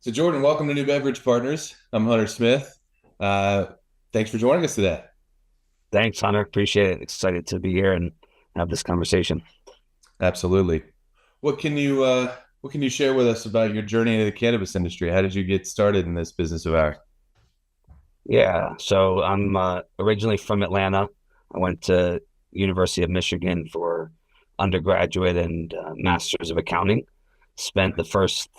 So, Jordan, welcome to New Beverage Partners. I'm Hunter Smith. Uh, Thanks for joining us today. Thanks, Hunter. Appreciate it. Excited to be here and have this conversation. Absolutely. What can you share with us about your journey into the cannabis industry? How did you get started in this business of ours? Yeah, so I'm originally from Atlanta. I went to University of Michigan for undergraduate and Masters of Accounting. Spent the first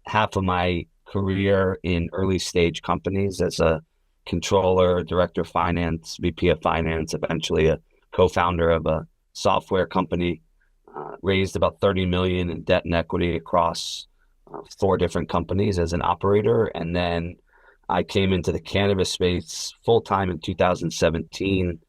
half of my career in early stage companies as a controller, director of finance, VP of finance, eventually a co-founder of a software company. Raised about 30 million in debt and equity across four different companies as an operator, and then I came into the cannabis space full time in 2017.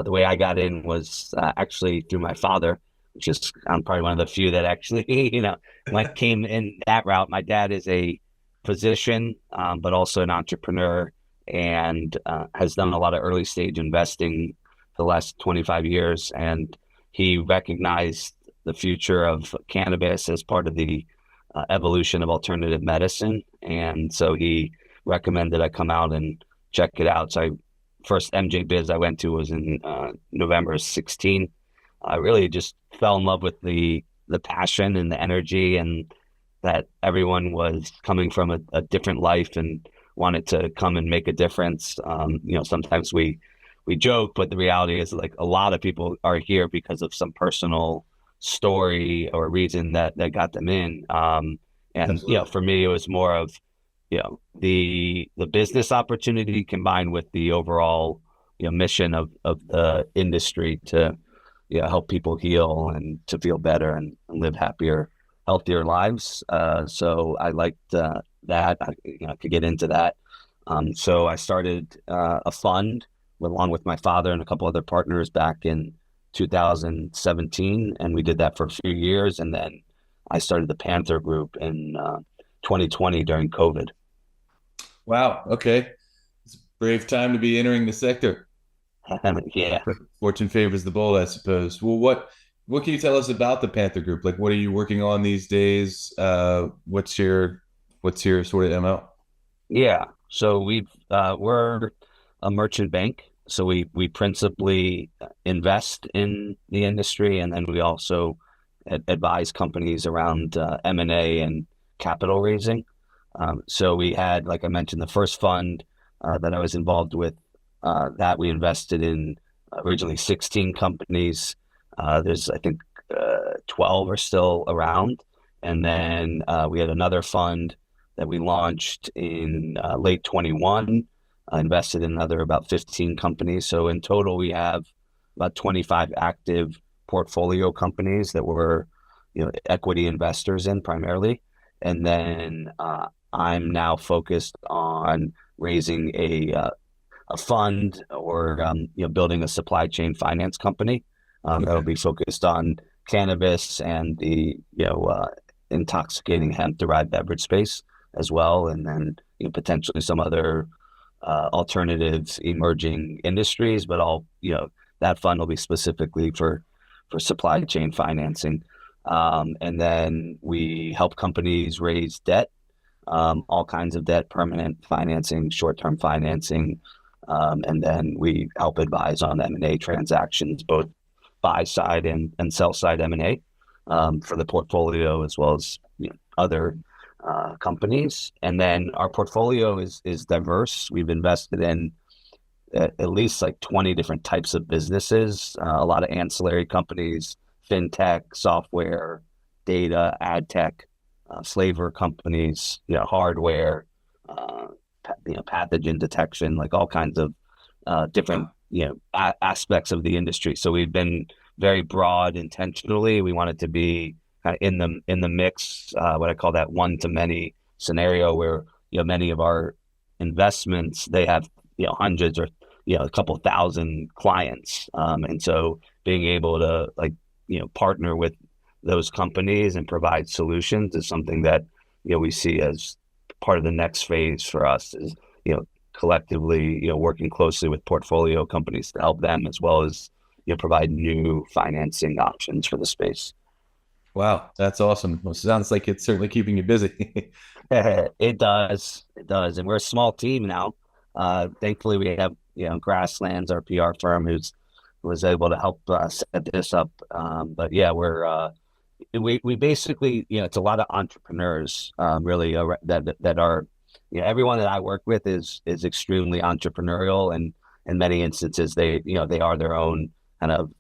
The way I got in was actually through my father, which is I'm probably one of the few that actually, came in that route. My dad is a physician, but also an entrepreneur, and has done a lot of early stage investing for the last 25 years. And he recognized the future of cannabis as part of the evolution of alternative medicine, and so he recommended I come out and check it out. So first MJ Biz I went to was in November 16. I really just fell in love with the passion and the energy, and that everyone was coming from a different life and wanted to come and make a difference. Sometimes we joke, but the reality is like a lot of people are here because of some personal story or reason that got them in. And Absolutely. for me, it was more of the business opportunity combined with the overall mission of the industry to help people heal and to feel better and live happier, healthier lives. So I liked that. I could get into that. So I started a fund along with my father and a couple other partners back in 2017, and we did that for a few years, and then I started the Panther Group in 2020 during COVID. Wow. Okay. It's a brave time to be entering the sector. Yeah, Fortune favors the bold, I suppose. Well, what can you tell us about the Panther Group? Like, what are you working on these days? What's your sort of MO? yeah. So we're a merchant bank, so we principally invest in the industry, and then we also advise companies around M&A and capital raising. So we had, like I mentioned, the first fund that I was involved with, that we invested in originally 16 companies. There's, I think, 12 are still around. And then we had another fund that we launched in late 21, invested in another about 15 companies. So in total, we have about 25 active portfolio companies that we're, equity investors in primarily. And then I'm now focused on raising a fund or building a supply chain finance company that'll Okay. be focused on cannabis and the intoxicating hemp derived beverage space as well, and then potentially some other alternatives emerging industries, but all that fund will be specifically for supply chain financing. And then we help companies raise debt, all kinds of debt, permanent financing, short-term financing, and then we help advise on M&A transactions, both buy side and sell side M&A, for the portfolio as well as other companies. And then our portfolio is diverse. We've invested in at least like 20 different types of businesses, a lot of ancillary companies, fintech, software, data, ad tech, flavor companies, hardware, pathogen detection, like all kinds of different aspects of the industry. So we've been very broad intentionally. We want it to be kind of in the mix, what I call that one to many scenario, where many of our investments, they have hundreds or a couple thousand clients, and so being able to partner with those companies and provide solutions is something that we see as part of the next phase for us, is collectively working closely with portfolio companies to help them, as well as provide new financing options for the space. Wow, that's awesome. Well, sounds like it's certainly keeping you busy. It does, and we're a small team now. Thankfully, we have Grasslands, our PR firm, who was able to help set this up. But yeah, we basically, it's a lot of entrepreneurs, really, that are, everyone that I work with is extremely entrepreneurial, and in many instances, they are their own kind of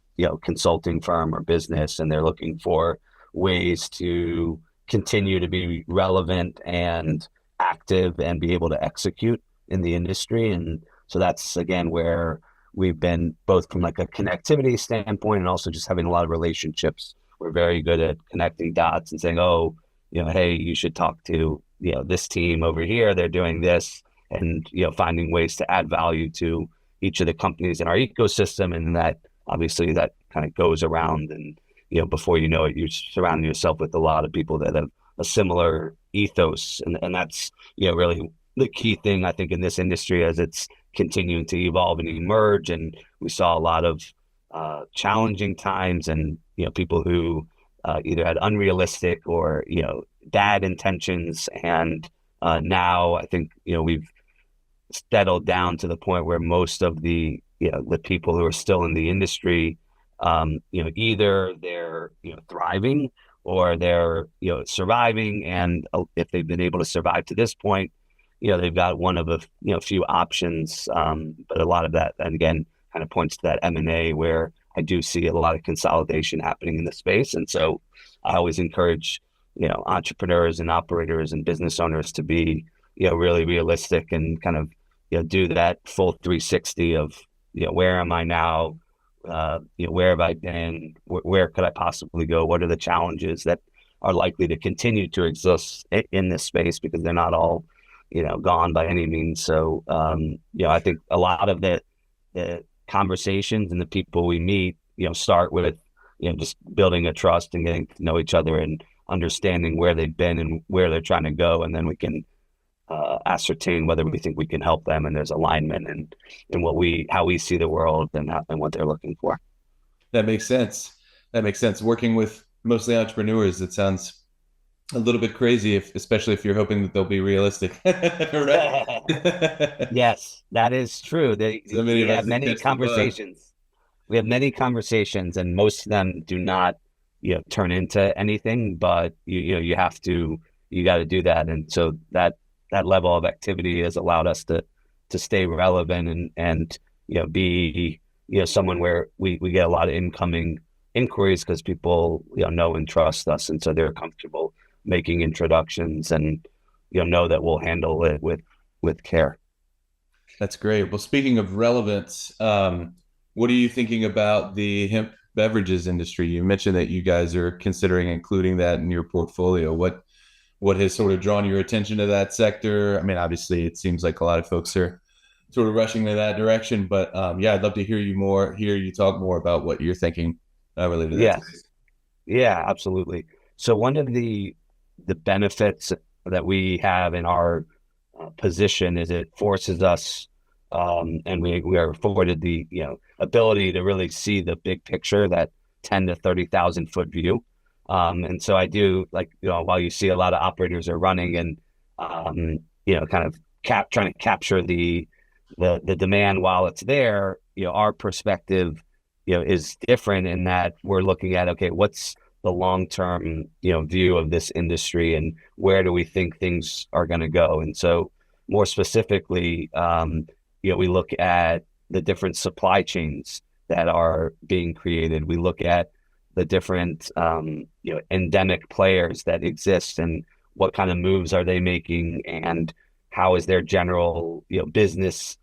consulting firm or business, and they're looking for ways to continue to be relevant and active and be able to execute in the industry. And so that's again where we've been, both from like a connectivity standpoint and also just having a lot of relationships. We're very good at connecting dots and saying, oh, hey, you should talk to, this team over here. They're doing this, and, finding ways to add value to each of the companies in our ecosystem. And that obviously that kind of goes around, and, before you know it, you're surrounding yourself with a lot of people that have a similar ethos. And that's, really the key thing, I think, in this industry as it's continuing to evolve and emerge. And we saw a lot of challenging times, and people who either had unrealistic or bad intentions. And now I think we've settled down to the point where most of the people who are still in the industry, either they're thriving or they're surviving. And if they've been able to survive to this point, they've got one of a few options. But a lot of that, and again, kind of points to that M&A, where I do see a lot of consolidation happening in the space. And so I always encourage entrepreneurs and operators and business owners to be really realistic and kind of do that full 360 of where am I now, where have I been, where could I possibly go, what are the challenges that are likely to continue to exist in this space, because they're not all gone by any means. So I think a lot of the conversations and the people we meet start with just building a trust and getting to know each other and understanding where they've been and where they're trying to go, and then we can ascertain whether we think we can help them, and there's alignment in how we see the world, and what they're looking for. That makes sense. That makes sense. Working with mostly entrepreneurs, it sounds a little bit crazy, especially if you're hoping that they'll be realistic, right? Yes, that is true. So many We of us have that many catch the bug. conversations. We have many conversations, and most of them do not, turn into anything. But you have to, you got to do that, and so that level of activity has allowed us to stay relevant, and be someone where we get a lot of incoming inquiries, because people know and trust us, and so they're comfortable making introductions, and know that we'll handle it with care. That's great. Well, speaking of relevance, what are you thinking about the hemp beverages industry? You mentioned that you guys are considering including that in your portfolio. What has sort of drawn your attention to that sector? I mean, obviously, it seems like a lot of folks are sort of rushing in that direction, but yeah, I'd love to hear you talk more about what you're thinking related to that Yes, space. yeah, absolutely. So one of the benefits that we have in our position is it forces us, and we are afforded the ability to really see the big picture, that 10 to 30,000 foot view. And so I do, like, while you see a lot of operators are running and kind of trying to capture the demand while it's there, our perspective is different, in that we're looking at, okay, what's the long-term view of this industry, and where do we think things are going to go. And so more specifically, we look at the different supply chains that are being created. We look at the different endemic players that exist, and what kind of moves are they making, and how is their general business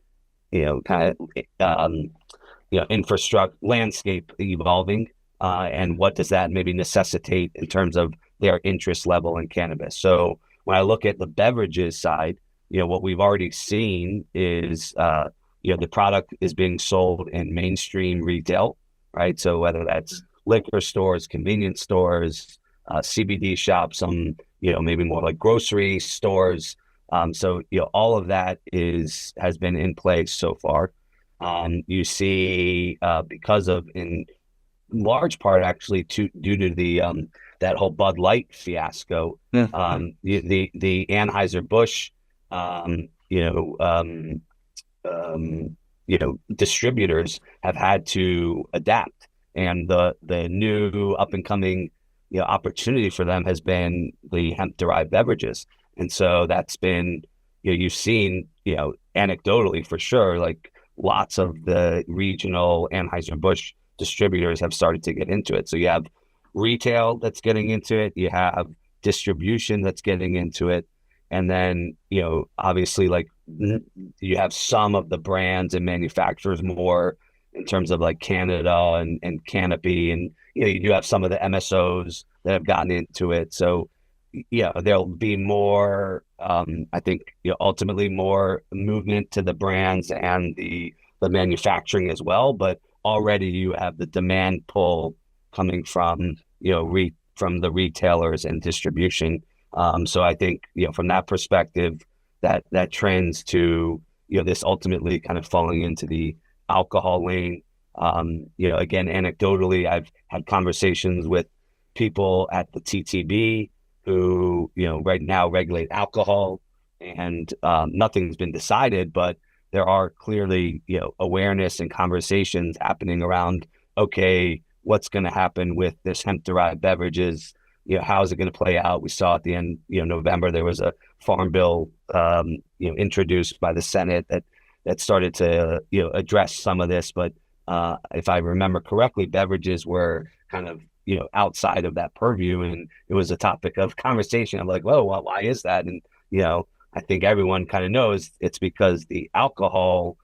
kind of infrastructure landscape evolving, and what does that maybe necessitate in terms of their interest level in cannabis. So when I look at the beverages side, what we've already seen is the product is being sold in mainstream retail, right? So whether that's liquor stores, convenience stores, CBD shops, some maybe more like grocery stores. So all of that has been in place so far. You see, because of, in large part, actually, due to that whole Bud Light fiasco. Yeah. The Anheuser-Busch, um, you know, um, distributors have had to adapt, and the new up and coming, opportunity for them has been the hemp derived beverages, and so that's been, you've seen, anecdotally for sure, like lots of the regional Anheuser-Busch distributors have started to get into it. So you have retail that's getting into it, you have distribution that's getting into it, and then, obviously, like, you have some of the brands and manufacturers more in terms of like Canada and Canopy, and you do have some of the MSOs that have gotten into it. So yeah, there'll be more, I think, ultimately more movement to the brands and the manufacturing as well. But already you have the demand pull coming from, from the retailers and distribution. So I think, from that perspective, that trends to, this ultimately kind of falling into the alcohol lane. Again, anecdotally, I've had conversations with people at the TTB who, right now regulate alcohol, and nothing's been decided, but there are clearly, awareness and conversations happening around, okay, what's going to happen with this hemp derived beverages? How is it going to play out? We saw at the end, November, there was a farm bill, introduced by the Senate that started to, address some of this. But if I remember correctly, beverages were kind of, outside of that purview, and it was a topic of conversation. I'm like, whoa, well, why is that? And I think everyone kind of knows it's because the alcohol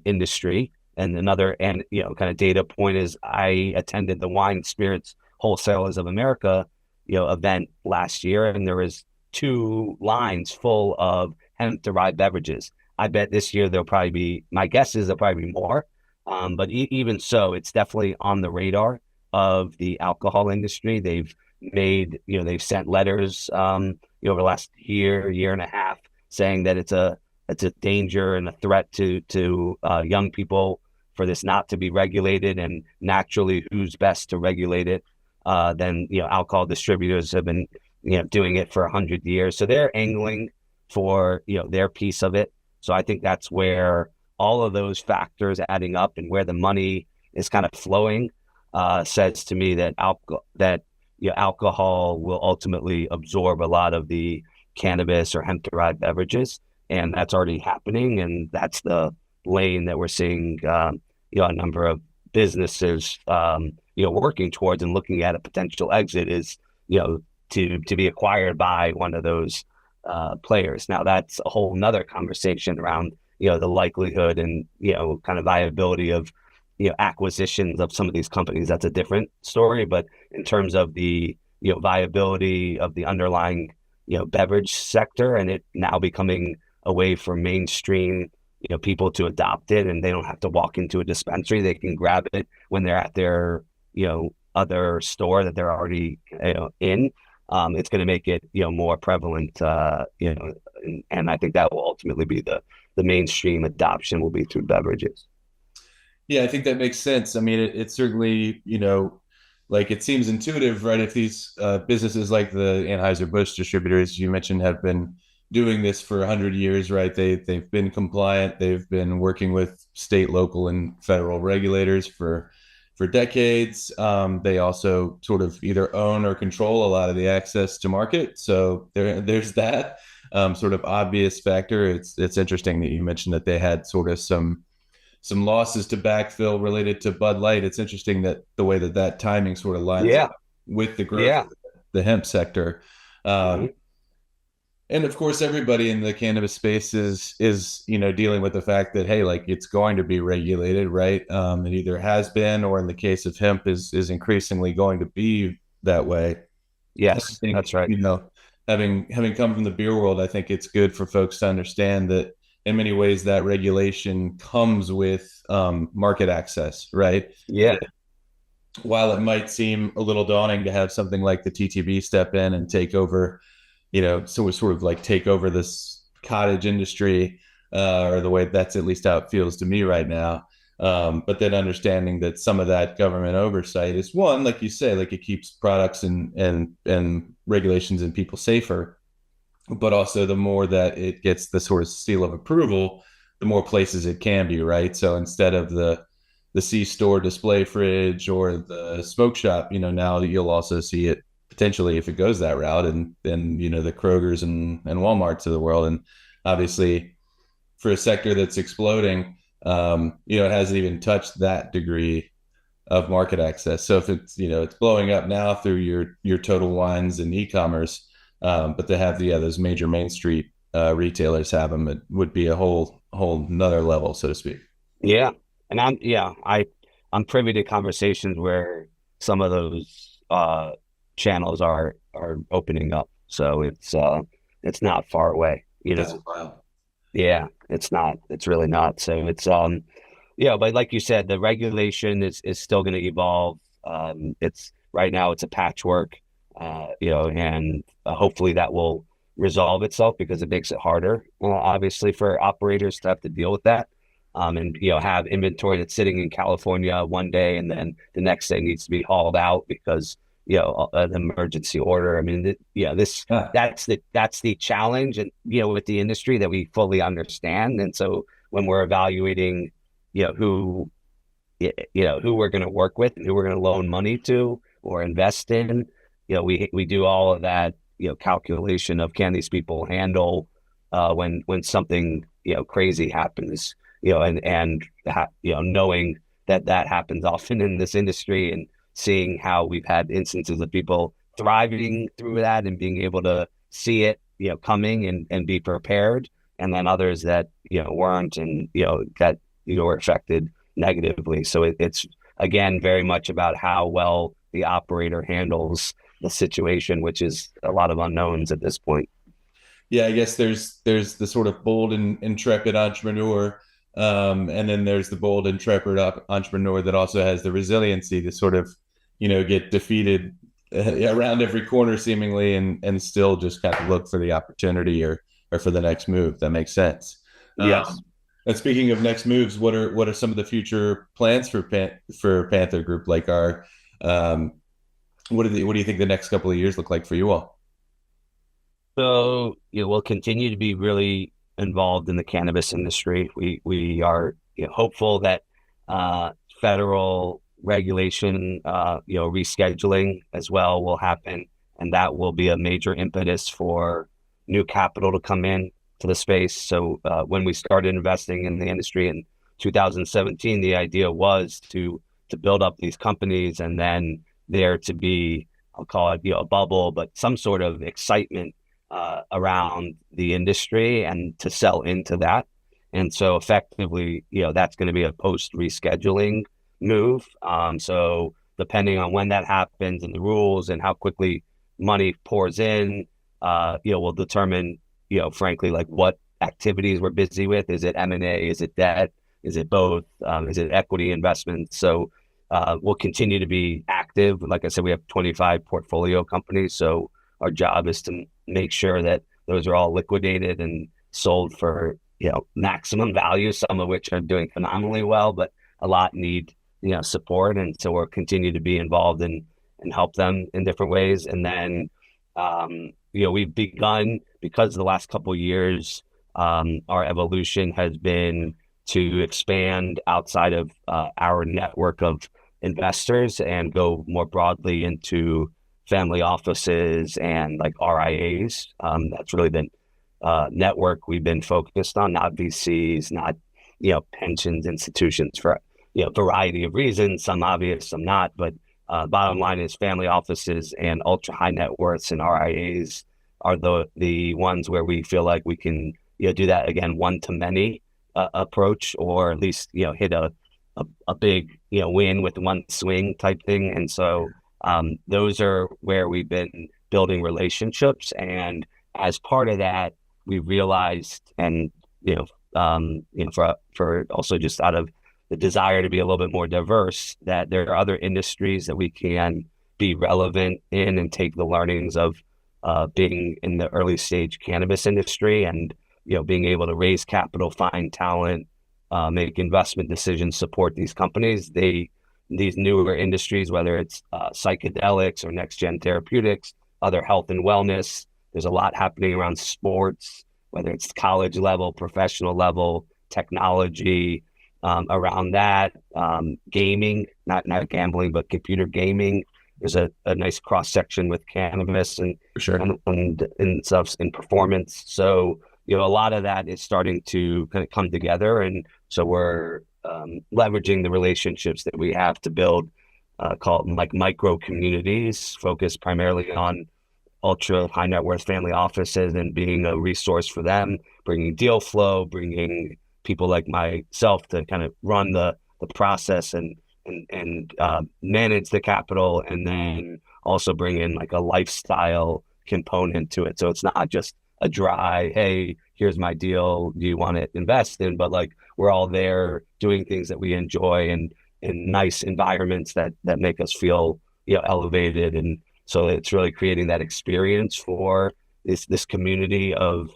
industry. And another, and kind of data point is, I attended the Wine Spirits Wholesalers of America, event last year, and there was 2 lines full of hemp derived beverages. I bet this year there'll probably be, my guess is there'll probably be more. But even so, it's definitely on the radar of the alcohol industry. They've made, they've sent letters, over the last year and a half, saying that it's a danger and a threat to young people for this not to be regulated. And naturally, who's best to regulate it than, alcohol distributors have been, doing it for 100 years. So they're angling for, their piece of it. So I think that's where all of those factors adding up and where the money is kind of flowing says to me that alcohol will ultimately absorb a lot of the cannabis or hemp derived beverages, and that's already happening. And that's the lane that we're seeing, a number of businesses, working towards and looking at a potential exit is, to be acquired by one of those players. Now that's a whole nother conversation around, the likelihood and, kind of viability of, acquisitions of some of these companies. That's a different story. But in terms of the, viability of the underlying, beverage sector, and it now becoming a way for mainstream, people to adopt it, and they don't have to walk into a dispensary. They can grab it when they're at their, other store that they're already, in. It's going to make it, more prevalent, and I think that will ultimately be the mainstream adoption will be through beverages. Yeah, I think that makes sense. I mean, it certainly, like it seems intuitive, right? If these businesses like the Anheuser-Busch distributors you mentioned have been doing this for 100 years, right? They've been compliant. They've been working with state, local, and federal regulators for decades. They also sort of either own or control a lot of the access to market. So there's that sort of obvious factor. It's interesting that you mentioned that they had sort of some losses to backfill related to Bud Light. It's interesting that the way that timing sort of lines Yeah. up with the growth Yeah. of the hemp sector. Mhm. And of course, everybody in the cannabis space is dealing with the fact that, hey, like it's going to be regulated, right? It either has been, or in the case of hemp, is increasingly going to be that way. And I Yes, think, that's right. having come from the beer world, I think it's good for folks to understand that in many ways that regulation comes with market access, right? Yeah. That while it might seem a little daunting to have something like the TTB step in and take over, so we sort of like take over this cottage industry, or the way that's at least how it feels to me right now. But then understanding that some of that government oversight is one, like you say, like it keeps products and regulations and people safer, but also the more that it gets the sort of seal of approval, the more places it can be, right? So instead of the C-store display fridge or the smoke shop, now you'll also see it potentially if it goes that route, and then the Krogers and Walmarts of the world. And obviously for a sector that's exploding, it hasn't even touched that degree of market access. So if it's blowing up now through your Total Wines and e-commerce, but to have those major Main Street retailers have them, it would be a whole another level, so to speak. Yeah. And I'm privy to conversations where some of those channels are opening up. So it's not far away, That's wild. Yeah, it's not. It's really not. So yeah, but like you said, the regulation is still going to evolve. It's right now it's a patchwork, and hopefully that will resolve itself because it makes it harder, obviously, for operators to have to deal with that. And have inventory that's sitting in California one day and then the next day needs to be hauled out because an emergency order. I mean, this Yeah. that's the challenge, and with the industry that we fully understand. And so when we're evaluating, who who we're going to work with and who we're going to loan money to or invest in, we do all of that, calculation of can these people handle when something crazy happens, knowing that happens often in this industry and seeing how we've had instances of people thriving through that and being able to see it, coming and be prepared, and then others that weren't and that were affected negatively. So it's again very much about how well the operator handles the situation, which is a lot of unknowns at this point. Yeah, I guess there's the sort of bold and intrepid entrepreneur, and then there's the bold intrepid entrepreneur that also has the resiliency to sort of get defeated around every corner seemingly, and still just kind of look for the opportunity or for the next move. That makes sense. Yes. And speaking of next moves, what are some of the future plans for Panther Group? Like, um, what do you think the next couple of years look like for you all? So, we'll continue to be really involved in the cannabis industry. We are hopeful that federal regulation, rescheduling as well will happen, and that will be a major impetus for new capital to come in to the space. So when we started investing in the industry in 2017, the idea was to build up these companies and then there to be, I'll call it, a bubble, but some sort of excitement around the industry and to sell into that. And so effectively, that's going to be a post rescheduling move. So depending on when that happens and the rules and how quickly money pours in, will determine, frankly, like what activities we're busy with. Is it M&A? Is it debt? Is it both? Is it equity investment? So we'll continue to be active. Like I said, we have 25 portfolio companies. So our job is to make sure that those are all liquidated and sold for, maximum value, some of which are doing phenomenally well, but a lot need, support. And so we'll continue to be involved and help them in different ways. And then, we've begun, because the last couple of years, our evolution has been to expand outside of our network of investors and go more broadly into family offices and like RIAs. That's really the network we've been focused on, not VCs, not pensions institutions for a variety of reasons. Some obvious, some not. But bottom line is family offices and ultra high net worths and RIAs are the ones where we feel like we can do that again one to many approach, or at least hit a big win with one swing type thing. And so those are where we've been building relationships, and as part of that, we realized, and for also just out of the desire to be a little bit more diverse, that there are other industries that we can be relevant in and take the learnings of being in the early stage cannabis industry, and being able to raise capital, find talent, make investment decisions, support these companies. These newer industries, whether it's psychedelics or next gen therapeutics, other health and wellness. There's a lot happening around sports, whether it's college level, professional level, technology, around that, gaming, not gambling, but computer gaming. There's a nice cross section with cannabis For sure. and stuff in performance. So a lot of that is starting to kind of come together, and so we're leveraging the relationships that we have to build, call it like micro communities, focused primarily on ultra high net worth family offices and being a resource for them, bringing deal flow, bringing people like myself to kind of run the process and manage the capital, and then also bring in like a lifestyle component to it. So it's not just a dry, hey, here's my deal, do you want to invest in? But like we're all there doing things that we enjoy and in nice environments that make us feel elevated. And so it's really creating that experience for this community of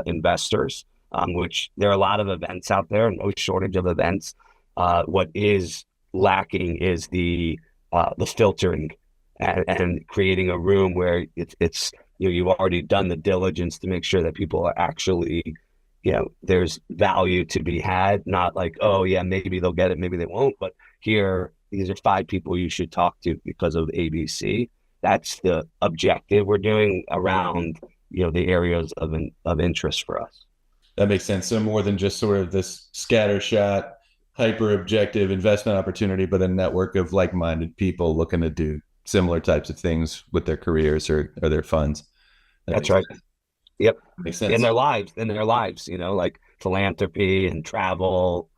investors, which there are a lot of events out there, no shortage of events. What is lacking is the filtering and creating a room where it's you've already done the diligence to make sure that people are actually there's value to be had, not like, oh yeah, maybe they'll get it, maybe they won't, but here these are 5 people you should talk to because of ABC. That's the objective we're doing around the areas of interest for us. That makes sense. So more than just sort of this scattershot, hyper objective investment opportunity, but a network of like-minded people looking to do similar types of things with their careers or their funds. That That's makes right. sense. Yep. Makes In sense. their lives, like philanthropy and travel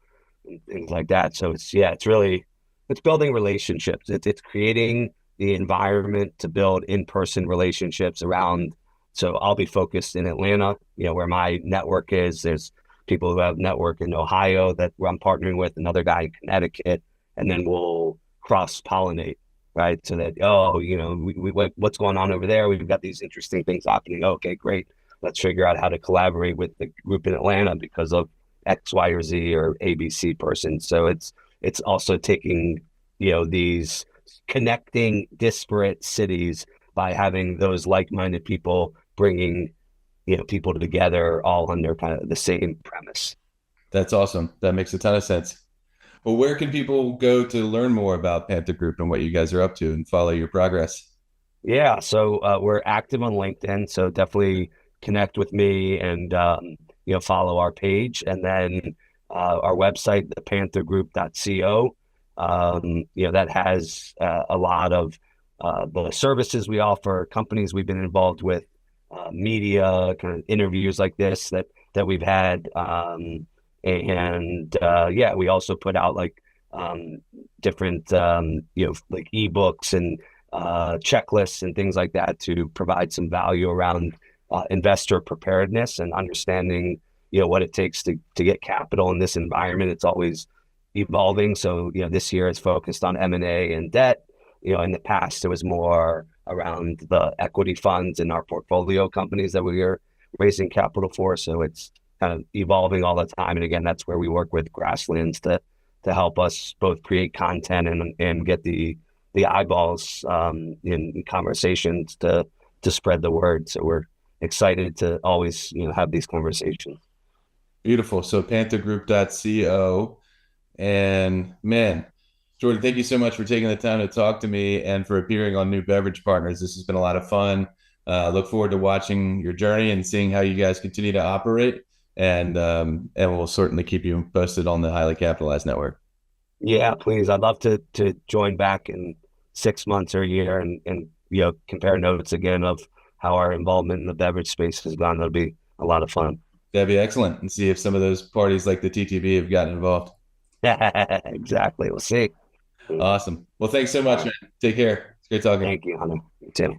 and things like that. So it's really it's building relationships. It's creating the environment to build in-person relationships around. So I'll be focused in Atlanta, where my network is. There's people who have network in Ohio that I'm partnering with, another guy in Connecticut, and then we'll cross-pollinate, right? So that, what's going on over there? We've got these interesting things happening. Okay, great. Let's figure out how to collaborate with the group in Atlanta because of X, Y, or Z or ABC person. So it's also taking, these connecting disparate cities by having those like-minded people bringing, people together all under kind of the same premise. That's awesome. That makes a ton of sense. Well, where can people go to learn more about Panther Group and what you guys are up to and follow your progress? Yeah, so we're active on LinkedIn, so definitely connect with me and follow our page, and then our website, thepanthergroup.co. That has a lot of the services we offer, companies we've been involved with, media, kind of interviews like this that we've had, and yeah, we also put out like different like ebooks and checklists and things like that to provide some value around investor preparedness and understanding what it takes to get capital in this environment. It's always evolving. So this year is focused on M&A and debt. In the past it was more around the equity funds in our portfolio companies that we are raising capital for. So it's kind of evolving all the time. And again, that's where we work with Grasslands to help us both create content and get the eyeballs in conversations to spread the word. So we're excited to always have these conversations. Beautiful. So panthergroup.co. And man, Jordan, thank you so much for taking the time to talk to me and for appearing on New Beverage Partners. This has been a lot of fun. Look forward to watching your journey and seeing how you guys continue to operate. And we'll certainly keep you posted on the Highly Capitalized Network. Yeah, please. I'd love to join back in 6 months or a year and compare notes again of how our involvement in the beverage space has gone. That'll be a lot of fun. That'd be excellent. And see if some of those parties like the TTB have gotten involved. Exactly. We'll see. Awesome. Well, thanks so All much, right. man. Take care. It's great talking. Thank you, Hunter. You too.